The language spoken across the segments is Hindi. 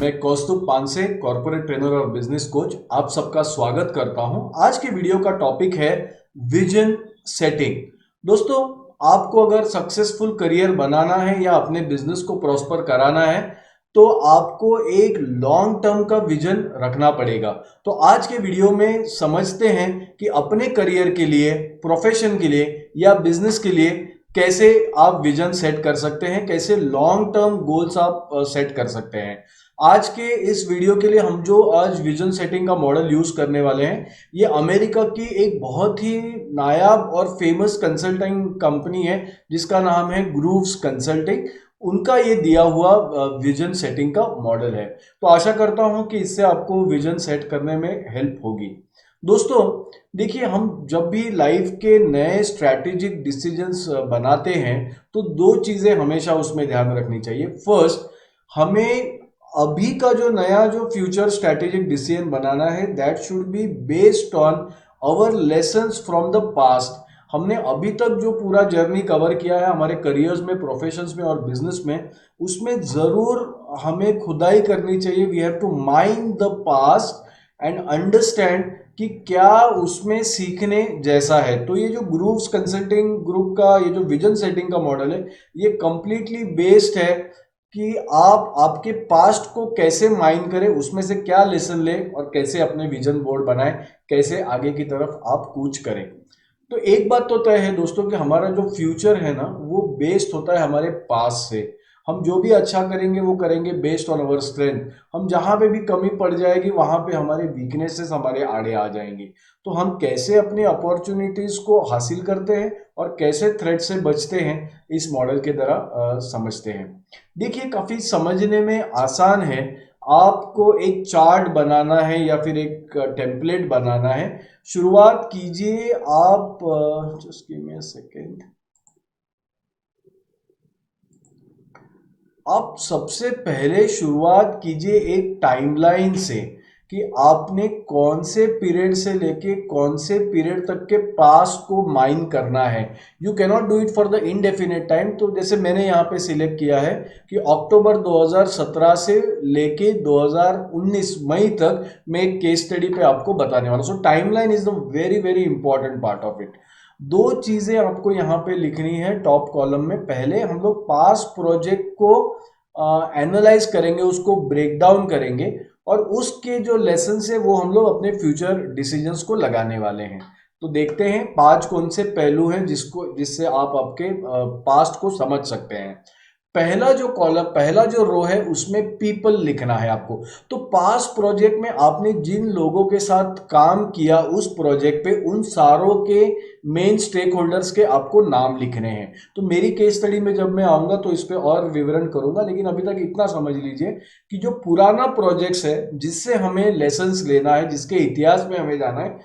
मैं कौस्तुभ पानसे, कॉर्पोरेट ट्रेनर और बिजनेस कोच, आप सबका स्वागत करता हूं। आज के वीडियो का टॉपिक है विजन सेटिंग। दोस्तों, आपको अगर सक्सेसफुल करियर बनाना है या अपने बिजनेस को प्रॉस्पर कराना है तो आपको एक लॉन्ग टर्म का विजन रखना पड़ेगा। तो आज के वीडियो में समझते हैं कि अपने करियर के लिए, प्रोफेशन के लिए या बिजनेस के लिए कैसे आप विजन सेट कर सकते हैं, कैसे लॉन्ग टर्म गोल्स आप सेट कर सकते हैं। आज के इस वीडियो के लिए हम जो आज विजन सेटिंग का मॉडल यूज करने वाले हैं, ये अमेरिका की एक बहुत ही नायाब और फेमस कंसल्टिंग कंपनी है जिसका नाम है ग्रूव्स कंसल्टिंग। उनका ये दिया हुआ विजन सेटिंग का मॉडल है। तो आशा करता हूं कि इससे आपको विजन सेट करने में हेल्प होगी। दोस्तों देखिए, हम जब भी लाइफ के नए स्ट्रैटेजिक डिसीजंस बनाते हैं तो दो चीजें हमेशा उसमें ध्यान रखनी चाहिए। फर्स्ट, हमें अभी का जो फ्यूचर स्ट्रैटेजिक डिसीजन बनाना है that should be based on our lessons from the past. हमने अभी तक जो पूरा जर्नी कवर किया है हमारे करियर्स में, प्रोफेशंस में और बिजनेस में, उसमें जरूर हमें खुदाई करनी चाहिए। We have to mind the past and understand कि क्या उसमें सीखने जैसा है। तो ये जो ग्रूव्स कंसल्टिंग ग्रुप का ये जो विजन सेटिंग का मॉडल है, ये कंप्लीटली बेस्ड है कि आप आपके पास्ट को कैसे माइंड करें, उसमें से क्या लेसन लें और कैसे अपने विजन बोर्ड बनाएं, कैसे आगे की तरफ आप कूच करें। तो एक बात तो तय है दोस्तों कि हमारा जो फ्यूचर है ना, वो बेस्ड होता है हमारे पास्ट से। हम जो भी अच्छा करेंगे वो करेंगे बेस्ड ऑन अवर स्ट्रेंथ। हम जहां पे भी कमी पड़ जाएगी वहां पे हमारे वीकनेसेस हमारे आड़े आ जाएंगी। तो हम कैसे अपनी अपॉर्चुनिटीज को हासिल करते हैं और कैसे थ्रेट से बचते हैं, इस मॉडल के द्वारा समझते हैं। देखिए, काफी समझने में आसान है। आपको एक चार्ट बनाना है या फिर एक टेम्पलेट बनाना है। शुरुआत कीजिए आप, just give me a second. आप सबसे पहले शुरुआत कीजिए एक टाइमलाइन से कि आपने कौन से पीरियड से लेके कौन से पीरियड तक के पास्ट को माइन करना है। You can not do it for the indefinite time. तो जैसे मैंने यहाँ पे सिलेक्ट किया है कि अक्टूबर 2017 से लेके 2019 मई तक मैं एक केस स्टडी पे आपको बताने वाला हूँ। So timeline is the very very important part of it. दो चीजें आपको यहाँ पे लिखनी है टॉप कॉलम में। पहले हम लोग पास्ट प्रोजेक्ट को एनालाइज करेंगे, उसको ब्रेक डाउन करेंगे और उसके जो लेसन है वो हम लोग अपने फ्यूचर डिसीजंस को लगाने वाले हैं। तो देखते हैं 5 कौन से पहलू हैं जिससे आप आपके पास्ट को समझ सकते हैं। पहला जो कॉलम, पहला जो रो है, उसमें पीपल लिखना है आपको। तो पास्ट प्रोजेक्ट में आपने जिन लोगों के साथ काम किया उस प्रोजेक्ट पे, उन सारों के मेन स्टेक होल्डर्स के आपको नाम लिखने हैं। तो मेरी केस स्टडी में जब मैं आऊंगा तो इस पे और विवरण करूंगा, लेकिन अभी तक इतना समझ लीजिए कि जो पुराना प्रोजेक्ट्स है जिससे हमें लेसन्स लेना है, जिसके इतिहास में हमें जाना है,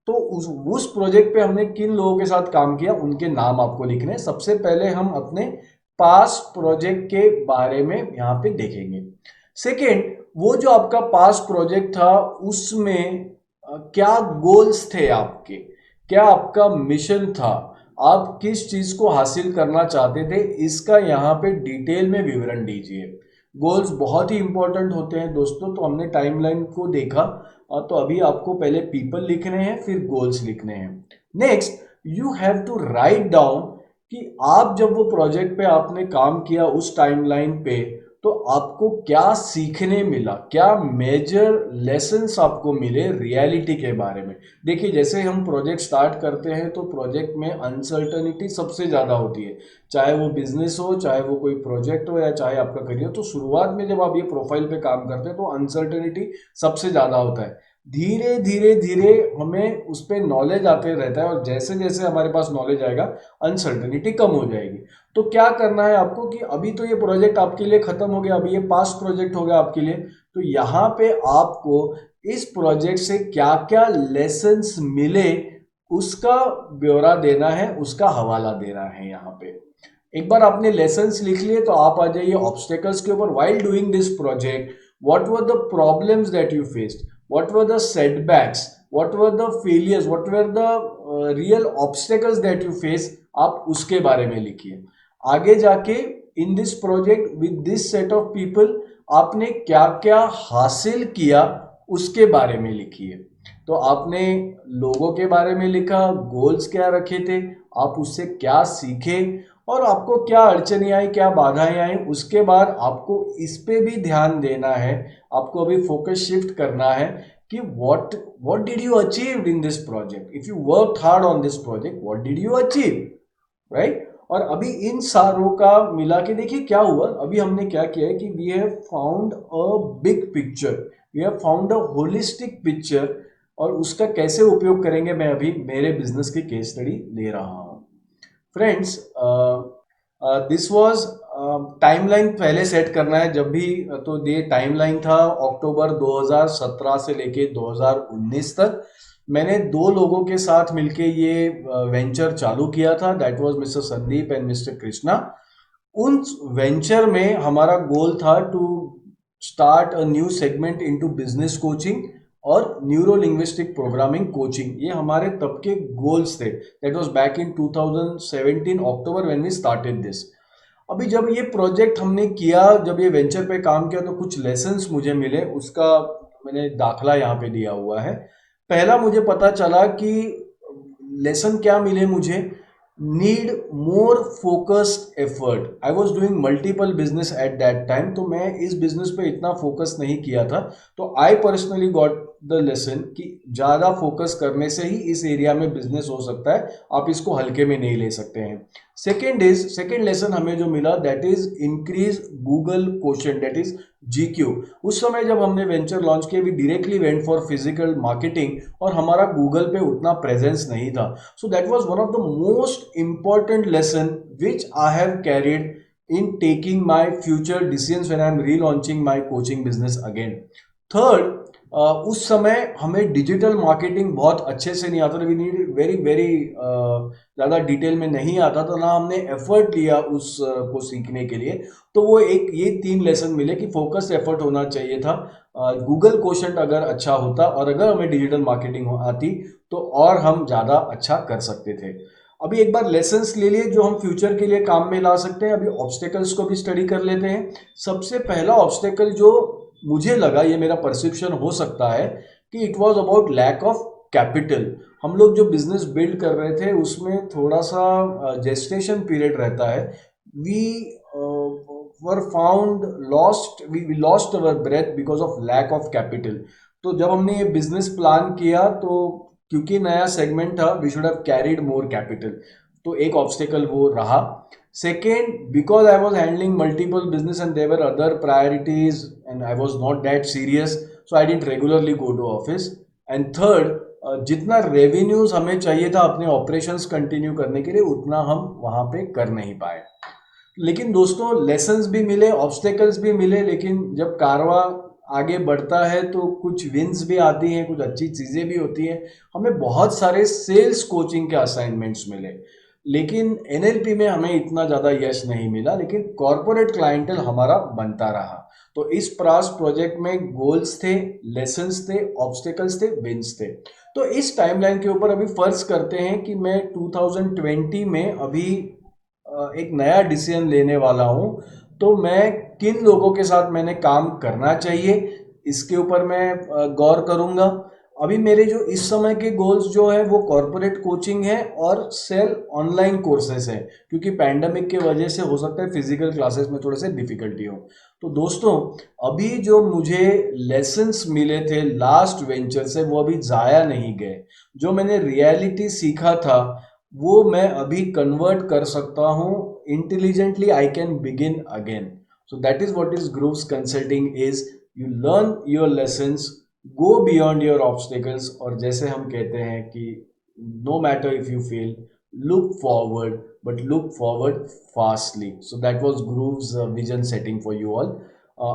तो उस प्रोजेक्ट पे हमने किन लोगों के साथ काम किया उनके नाम आपको लिखने हैं। सबसे पहले हम अपने पास्ट प्रोजेक्ट के बारे में यहाँ पे देखेंगे। सेकेंड, वो जो आपका पास्ट प्रोजेक्ट था उसमें क्या गोल्स थे आपके, क्या आपका मिशन था, आप किस चीज को हासिल करना चाहते थे, इसका यहाँ पे डिटेल में विवरण दीजिए। गोल्स बहुत ही इंपॉर्टेंट होते हैं दोस्तों। तो हमने टाइमलाइन को देखा, तो अभी आपको पहले पीपल लिखने हैं, फिर गोल्स लिखने हैं। Next, you have to write down कि आप जब वो प्रोजेक्ट पे आपने काम किया उस टाइमलाइन पे, तो आपको क्या सीखने मिला, क्या मेजर लेसन्स आपको मिले रियलिटी के बारे में। देखिए, जैसे हम प्रोजेक्ट स्टार्ट करते हैं तो प्रोजेक्ट में अनसर्टनिटी सबसे ज़्यादा होती है, चाहे वो बिजनेस हो, चाहे वो कोई प्रोजेक्ट हो या चाहे आपका करियर। तो शुरुआत में जब आप ये प्रोफाइल पे काम करते हैं तो अनसर्टनिटी सबसे ज़्यादा होता है। धीरे धीरे धीरे हमें उस पर नॉलेज आते रहता है और जैसे जैसे हमारे पास नॉलेज आएगा अनसर्टनिटी कम हो जाएगी। तो क्या करना है आपको कि अभी तो ये प्रोजेक्ट आपके लिए खत्म हो गया, अभी ये पास्ट प्रोजेक्ट हो गया आपके लिए। तो यहाँ पे आपको इस प्रोजेक्ट से क्या क्या लेसन्स मिले उसका ब्यौरा देना है, उसका हवाला देना है। यहाँ पे एक बार आपने लेसन्स लिख लिए तो आप आ जाइए ऑब्स्टेकल्स के ऊपर। While doing this project, what were the problems that you faced, what were the setbacks, what were the failures, what were the real obstacles that you face, आप उसके बारे में लिखिए। आगे जाके in this project with this set of people आपने क्या क्या हासिल किया उसके बारे में लिखिए। तो आपने लोगों के बारे में लिखा, गोल्स क्या रखे थे, आप उससे क्या सीखे और आपको क्या अड़चनें आई, क्या बाधाएं आई। उसके बाद आपको इस पे भी ध्यान देना है, आपको अभी फोकस शिफ्ट करना है कि what did you achieve in this project, if you worked hard on this project, what did you achieve, right. और अभी इन सारों का मिला के देखिए क्या हुआ। अभी हमने क्या किया है कि we have found a big picture, we have found a holistic picture, और उसका कैसे उपयोग करेंगे मैं अभी मेरे बिजनेस की केस स्टडी ले रहा हूँ। फ्रेंड्स, दिस वाज टाइमलाइन पहले सेट करना है जब भी, तो ये टाइमलाइन था अक्टूबर 2017 से लेके 2019 तक। मैंने दो लोगों के साथ मिलके ये वेंचर चालू किया था, that was mister Sandeep and mister Krishna. उन वेंचर में हमारा गोल था to start a new segment into business coaching और न्यूरो लिंग्विस्टिक प्रोग्रामिंग कोचिंग। ये हमारे तब के गोल्स थे। That was back in 2017 October when we started this. अभी जब ये प्रोजेक्ट हमने किया, जब ये वेंचर पे काम किया, तो कुछ लेसन्स मुझे मिले, उसका मैंने दाखला यहाँ पे दिया हुआ है। पहला मुझे पता चला कि लेसन क्या मिले मुझे, need more focused effort. I was doing multiple business at that time, तो मैं इस बिजनेस पे इतना फोकस नहीं किया था। तो I personally got the lesson कि ज़्यादा फोकस करने से ही इस एरिया में बिजनेस हो सकता है, आप इसको हल्के में नहीं ले सकते हैं। सेकेंड लेसन हमें जो मिला, that is increase Google quotient, that is GQ। उस समय जब हमने वेंचर लॉन्च किया, we directly went for physical marketing और हमारा गूगल पे उतना प्रेजेंस नहीं था। So that was one of the most important lesson which I have carried in taking my future decisions when I'm relaunching my coaching business again. Third, उस समय हमें डिजिटल मार्केटिंग बहुत अच्छे से नहीं आता था, वी नीड वेरी वेरी ज़्यादा डिटेल में नहीं आता था, ना हमने एफर्ट लिया उस को सीखने के लिए। तो वो ये 3 लेसन मिले कि फोकस एफर्ट होना चाहिए था, गूगल क्वोशंट अगर अच्छा होता और अगर हमें डिजिटल मार्केटिंग आती तो और हम ज़्यादा अच्छा कर सकते थे। अभी एक बार लेसन्स ले लिए जो हम फ्यूचर के लिए काम में ला सकते हैं। अभी ऑब्स्टेकल्स को भी स्टडी कर लेते हैं। सबसे पहला ऑब्स्टेकल जो मुझे लगा, ये मेरा परसेप्शन हो सकता है, कि it was about lack of capital. हम लोग जो बिजनेस बिल्ड कर रहे थे उसमें थोड़ा सा जेस्टेशन पीरियड रहता है। We were found lost, we lost our breath because of lack of capital. तो जब हमने ये बिजनेस प्लान किया, तो क्योंकि नया सेगमेंट था, we should have carried more capital. तो एक ऑब्स्टेकल वो रहा। Second, because I was handling multiple business and there were other priorities and I was not that serious, so I didn't regularly go to office. And third, जितना रेवेन्यूज हमें चाहिए था अपने ऑपरेशंस कंटिन्यू करने के लिए, उतना हम वहाँ पे कर नहीं पाए। लेकिन दोस्तों, लेसन्स भी मिले, ऑब्स्टेकल्स भी मिले, लेकिन जब कारवां आगे बढ़ता है तो कुछ विंस भी आती हैं, कुछ अच्छी चीज़ें भी होती हैं। हमें बहुत सारे सेल्स कोचिंग के असाइनमेंट्स मिले, लेकिन NLP में हमें इतना ज़्यादा यश नहीं मिला, लेकिन कॉरपोरेट क्लाइंटल हमारा बनता रहा। तो इस प्रास प्रोजेक्ट में गोल्स थे, लेसन्स थे, ऑब्स्टेकल्स थे, विंस थे। तो इस टाइमलाइन के ऊपर अभी फर्ज करते हैं कि मैं 2020 में अभी एक नया डिसीजन लेने वाला हूं, तो मैं किन लोगों के साथ मैंने काम करना चाहिए इसके ऊपर मैं गौर करूंगा। अभी मेरे जो इस समय के गोल्स जो है वो कॉरपोरेट कोचिंग है और सेल ऑनलाइन कोर्सेस है, क्योंकि पैंडेमिक के वजह से हो सकता है फिजिकल क्लासेस में थोड़े से डिफिकल्टी हो। तो दोस्तों, अभी जो मुझे लेसन्स मिले थे लास्ट वेंचर से, वो अभी जाया नहीं गए। जो मैंने रियलिटी सीखा था वो मैं अभी कन्वर्ट कर सकता हूँ intelligently. I can begin again. So that is what is Grooves consulting is, you learn your lessons, go beyond your obstacles, और जैसे हम कहते हैं कि no matter if you fail, look forward, but look forward fastly. So that was Grooves vision setting for you all.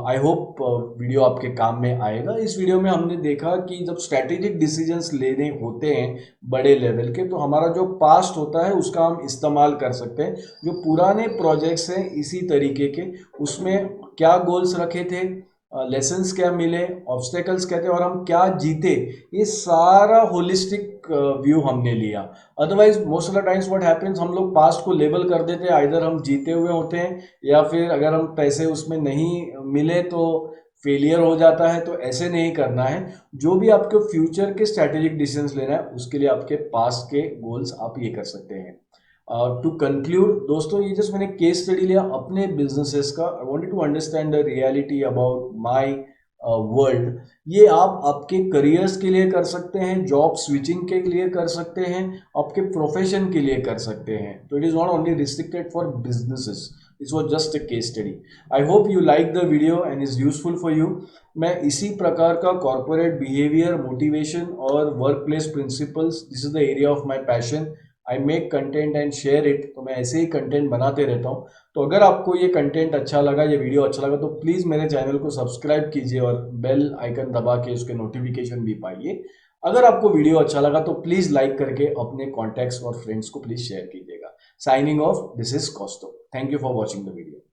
I hope video आपके काम में आएगा। इस वीडियो में हमने देखा कि जब स्ट्रैटेजिक डिसीजंस लेने होते हैं बड़े लेवल के, तो हमारा जो पास्ट होता है उसका हम इस्तेमाल कर सकते हैं। जो पुराने प्रोजेक्ट्स हैं इसी तरीके के, उसमें क्या गोल्स रखे थे, लेसन्स क्या मिले, ऑब्स्टेकल्स क्या थे और हम क्या जीते, ये सारा होलिस्टिक व्यू हमने लिया। Otherwise most of the times what happens, हम लोग पास्ट को लेबल कर देते हैं, आइदर हम जीते हुए होते हैं या फिर अगर हम पैसे उसमें नहीं मिले तो फेलियर हो जाता है। तो ऐसे नहीं करना है। जो भी आपको फ्यूचर के स्ट्रैटेजिक डिसीजंस लेना है उसके लिए आपके पास्ट के गोल्स आप ये कर सकते हैं। टू कंक्लूड दोस्तों, ये जस्ट मैंने केस स्टडी लिया अपने बिजनेसेस का। I wanted to understand the reality about my world. ये आप आपके करियर्स के लिए कर सकते हैं, जॉब स्विचिंग के लिए कर सकते हैं, आपके प्रोफेशन के लिए कर सकते हैं। तो it is not only restricted for businesses, this was just a case study. I hope you like the video and is useful for you. मैं इसी प्रकार का कॉर्पोरेट बिहेवियर, मोटिवेशन और work place principles, this is the area of my passion. I make content and share it. तो मैं ऐसे ही कंटेंट बनाते रहता हूँ। तो अगर आपको ये कंटेंट अच्छा लगा, ये वीडियो अच्छा लगा, तो प्लीज़ मेरे चैनल को सब्सक्राइब कीजिए और बेल आइकन दबा के उसके नोटिफिकेशन भी पाइए। अगर आपको वीडियो अच्छा लगा तो प्लीज़ लाइक करके अपने कॉन्टैक्ट्स और फ्रेंड्स को प्लीज़ शेयर कीजिएगा। Signing off, this is Costo. Thank you for watching the video.